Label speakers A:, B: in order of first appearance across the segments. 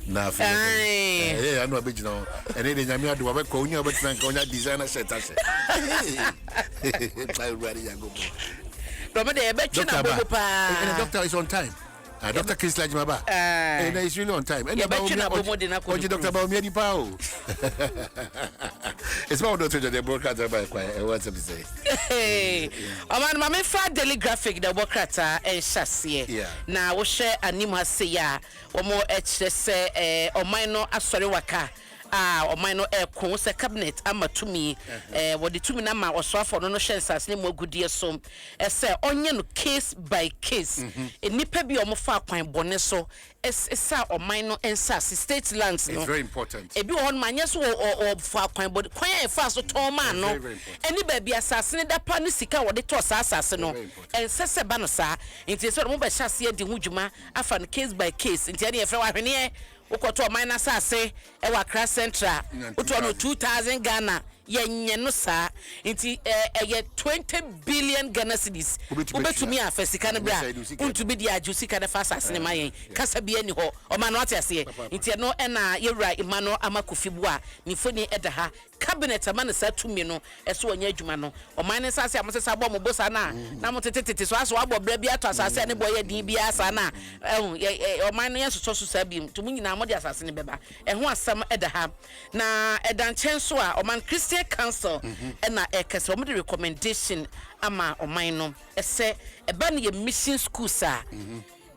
A: na fe I know abegina and then nyame ado wa ko onya betina nka onya designer shirt ashe try ready yango
B: Roma de betwe na bobo pa
A: and the doctor is on time. Dr. Chris Lajmaba. And he's really on time. And Dr. Baumedi Pao. It's about the broadcaster by what's to say.
B: Hey, Oman Mamma Fat Daily Graphic, the Bocrata and Chassis. Now we share a Nima Seya or more say or minor Asoriwaka. Or minor air course a cabinet ama to me what the 2 minute or so for no chance as name good dear so say onion case by case a nipper be almost far point boneso sa or minor and sass state lands
A: it's very important
B: a be on my yes or far point but quite fast or tall man no any baby assassin that panisika or the toss assassin and says a banosa it is what mobile chassis the Mujuma after case by case in the Ahweneɛ Okoto minus ase e wa Accra Central oto no 2000 Ghana yenye no sa nti ye 20 billion Ghana cedis obetumi afesika ne bra untubi dia ajusika ne fast ase ne mayen kasa bia ni ho o ma no atiase nti no e na yewura imano amakofibu a nifoni eda ha cabinet amane sa tumi no eso onya adwuma no o minus ase amosesa bo mo bosa na na mo tetete so aso abo bra bia to asase ne boye din bia asa na o minus yeso so sa bim to munyina mo de asase ne beba ho asam eda ha na eda nchenso a o man Christian Council na ekese o mo de recommendation ama o man no ese eba ne mission schools a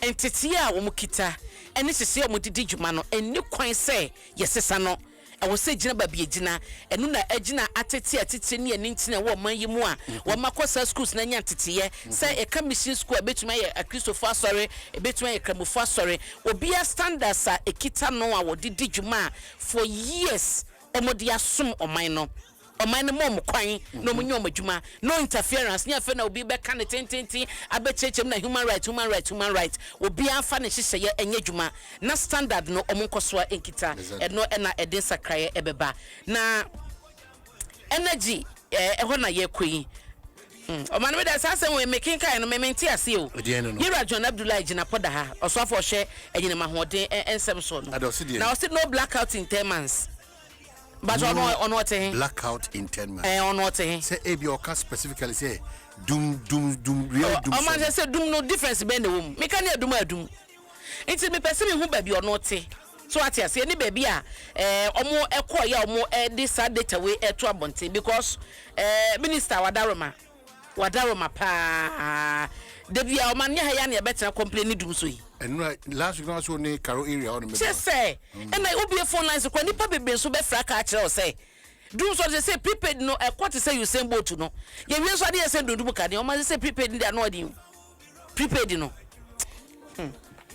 B: entity a wo mukita ene sese o mo didi dwuma no eni kwan se yesesa no I was say Jina Babi Jina, and Nuna Ejina Ateti near Nintina, woman Yimua, or Makosa schools Nanya Titia, say a commission school a bit my a Christopher sorry, a bit my a Camufa sorry, or be a standard, sir, a Kitanoa or Didi Juma for years, or Modia Sum or Mino. O mine mom kwan no munyo majuma no interference nya fe na obi be ka ne tententi abechechem na human right obi anfa ne hyehyeye enye dwuma na standard no omonkosoa enkita no na eden sakraye ebeba na energy ho na yekoyi o man me da sasem we making kind no mementi ase o Yira John Abdullah Jina poda ha osofo hye enyine mahoden ensem so no na o said no blackout in 10 months. But on what
A: blackout in 10 months.
B: On what say
A: Abioka specifically say doom real doom.
B: Man say doom no difference be the womb. Me can doom. It's me person who baby or not say. So what you say any baby omo ekọ ya omo this data way to abonte because minister Wadaroma pa Debia Omanya ya na better complain doom so yi.
A: And last week also ne Caro area on me.
B: Just say and I obi phone lines ko nipa bebe so be fra ka kire o say do so they say prepaid no what say you send boat no ye wi so dey send do ka dey o ma say prepaid dey no dey prepaid no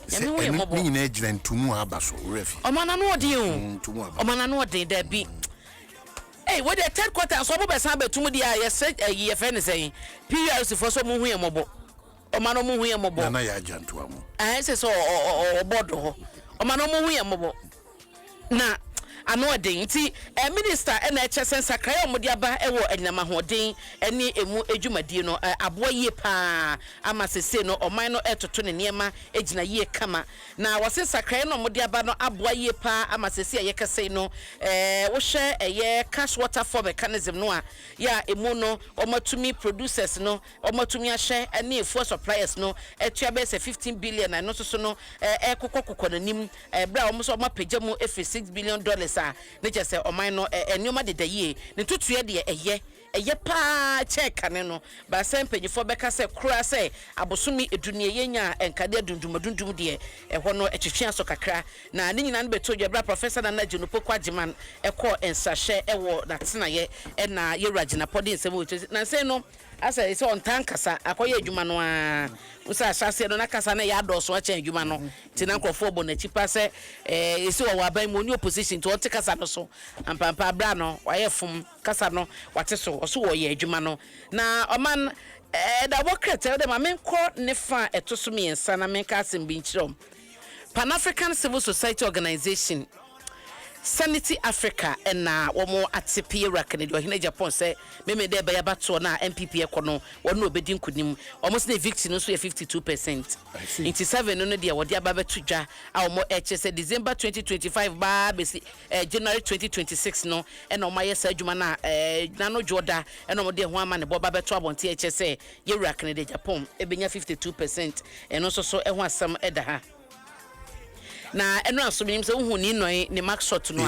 A: ya me wo mo ni ejira ntumu aba so refi
B: o ma na no dey o ntumu aba o ma na no dey da bi hey we the third quarter so bo be san be tumu dey ye say ye fe ne say PRC for so mo hu ye mobo o ma no mo hu ye mobo
A: na ya jantu amu
B: say so o bodo ho o ma no mo hu ye mobo na ano den nti minister na echesen sakraya omodi aba ewo enyama hoden ene emu edwumadie no aboa yie pa ama sese no oman no etoto ne niema ejina yie kama na wose sakraya no omodi aba no aboa yie pa ama sese ye kese no wo hwe eye cash water for mechanism no a ya emu no omatumi producers no omatumi ahye ene efu suppliers no etua be se 15 billion na no so no ekokokoko nanim bra omo so omapagya mu efi $6 billion ne jese oman no enioma de daye ne tutue de eye pa check ane no ba sempanyifo beka se kura se abosomi edunie yenya enkade dundum de ho no etwetwe aso kakra na ne nyina no beto dwabra professor na naji no Opokua Jiman ekọ ensahye ewo na tenaye na yeragina podi nsem na se no asa ise on tankasa akoye adwuma no a usa asase no nakasa na ya doso acha adwuma no tina nkrofo bo na chipa se ise wo aban mo ni opposition to onte kasa no so ampampa bra no waye fum kasa no wate so oso wo ye adwuma no na oman da wokrate de ma menko ne fa etoso mi ensa na menka asem bi nchirom Pan African Civil Society Organization Sanity Africa and na womo atipi rakane do hina Japan say me de be abato na MPP ekono wono obedin kunim almost the victim no so 52%. 87 no de wode aba betudwa a womo say December 2025 ba besi January 2026 no e na omaye sa adwuma na no joda e na omode ho ama ne bo ba beto abonte say ye rakane de Japan e benya 52% e no so e ho asam e da ha na eno asomnim se hu ni no ni Mugshot no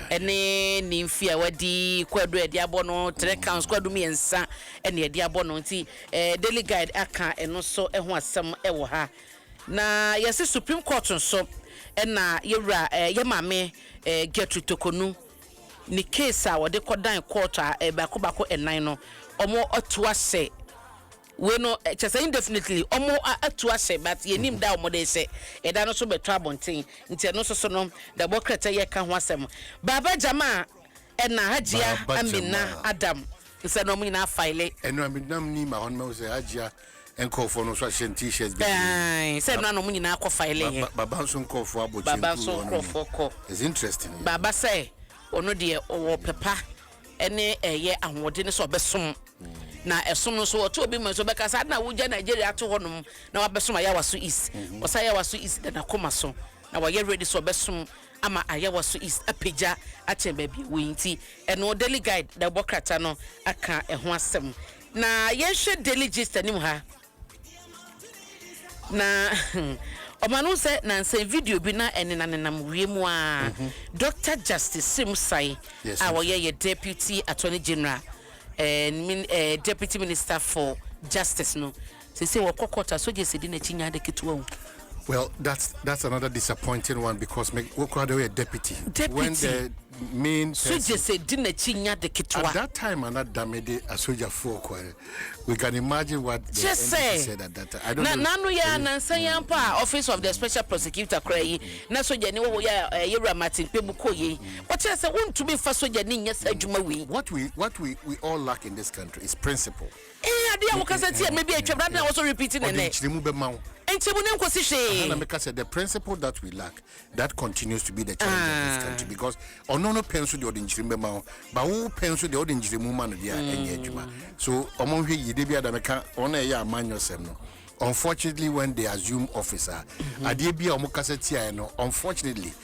B: ene ni mfia wadi kwadu edi abono 3 counts kwadu miensa ene edi abono nti daily guide aka eno so eho asem ewo ha na yesi Supreme Court nso ena yewra yemame Getu Tokonu ni case a wode kodan court a bako enan no omo otuase we no just indefinitely omo atuase but yenim da omo de se eda no so beto abonten nti no so no the bokrata ye ka ho asem baba jama na hajia Amina Adom se no mu na file
A: eno aminam ni ma hon ma se hajia enkofo no so ahye t-shirts bi
B: se no mu na akọ file ye
A: baba so nkofo abochi
B: baba so nkofo ko
A: is interesting
B: baba say ono de o pepa ene ye ahwode ne so obesom na esom no so oto obi so beka sa na wuja Nigeria to honom na wabesom ayawaso east osa ayawaso east na koma so na wa ready so obesom ama ayawaso east apeja achemba bi winti eno daily guide da bokrata no aka eho asem na yenhwe daily gist anim ha na omanu se na nse video bi na enenanam wiemu a Dr. Justice Simsai awoye deputy attorney general deputy minister for justice no say we kokota so je sedi na chinya de ketuwa.
A: Well, that's another disappointing one because Opokua a deputy when the main
B: so je sedi na chinya de ketuwa.
A: At that time and that damage a soldier for we can imagine what the said at that time. I don't know.
B: Nanu ya na sayampa office of the special prosecutor cray na soja ni wo ya Yewra Martin Pebukoye. What you say want to be for soja ni nyesa adwuma we.
A: What we all lack in this country is principle.
B: Ade awokasati maybe a twabra na also repeating and
A: the principle that we lack that continues to be the challenge of this country because no pencil the ordinary member but who pencil the ordinary woman there any adwuma. So among we Debia Dameka on a year manual no. Unfortunately, when they assume officer, Adebia Omokasetia no, unfortunately,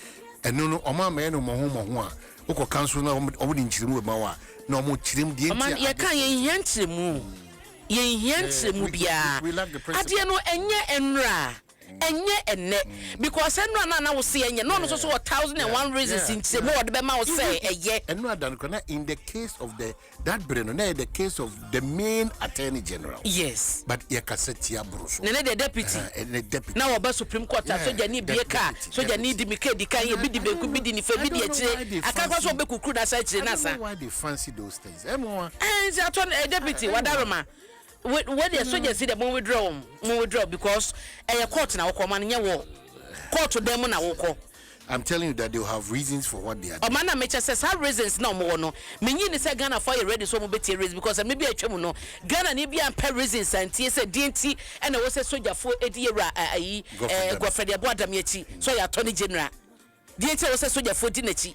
A: and no Oma Mano Mohoma, Oko Council no in Chimu Mawa, no more Chim the we lack the principle.
B: I don't know enra. Enye because na we see enye no so 1001 reasons in say more the be say eye
A: enra dan in the case of that breno na the case of the main attorney general
B: yes
A: but ye kasetia bruso
B: na the deputy na oba Supreme Court so ja ni bieka so ja ni di mika di kan ye bi di beku bi di ni fe bi di akire akakwa so be kukuru na sa akire na sa
A: why they fancy those things
B: deputy wadaroma where the soldiers see the more withdraw because a court now come and you court to them na woko.
A: I'm telling you that they'll have reasons for what they are
B: doing. Omana mecha says have reasons no more no. Menyi ni say Ghana for you ready so mo beti reasons because maybe a twemu no Ghana ni bia per reasons and tie say DNT and we say soldier for ediyera ayi Govt de Adam yachi so ya attorney general. DNT we say soldier for dinachi.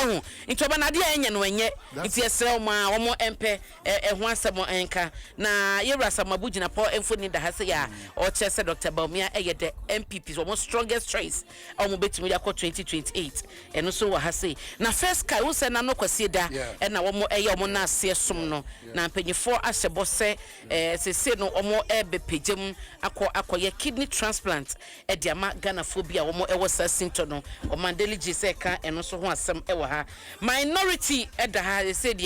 B: Oh, into banadi enye no enye iti esre ma omo empe ho asemo enka na Yewra Samabuji na po emfoni da hase ya o chese Dr. Baumia eye the MPPs omo strongest choice omo betimi ya 2028 eno so wa hase na first kai wo se na no kwase da na omo eye omo na ase som no na mpanyifo asebo se sese no omo ebe pegem akoye kidney transplant e dia ma Ghana phobia omo ewo sasinto no o mandeli gise ka eno so ho asem minority edaha they said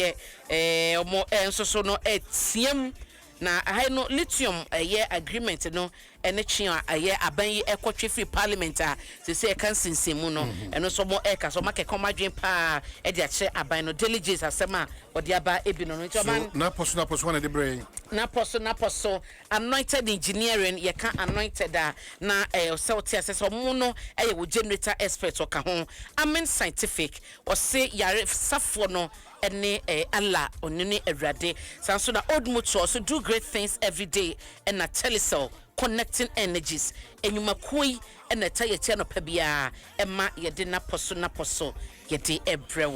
B: omo enso no etiem na I no lithium agreement no ene twa aban ekotwe free parliament a say kan sinsemu no eno so mo eka so make komadwen pa e de ache aban no delegates asema odi aba ebi no nti oban
A: na poso na de brain
B: na poso anointed engineering ye kan anointed na so tia se mo no wo generator expert o ka ho amen scientific o say yare safo no ene Allah onini Ewrade sanso na old mutual so do great things every day and na telecell connecting energies enyuma koi ena ta ye tia no pa bia ema ye de na poso yede ebrewo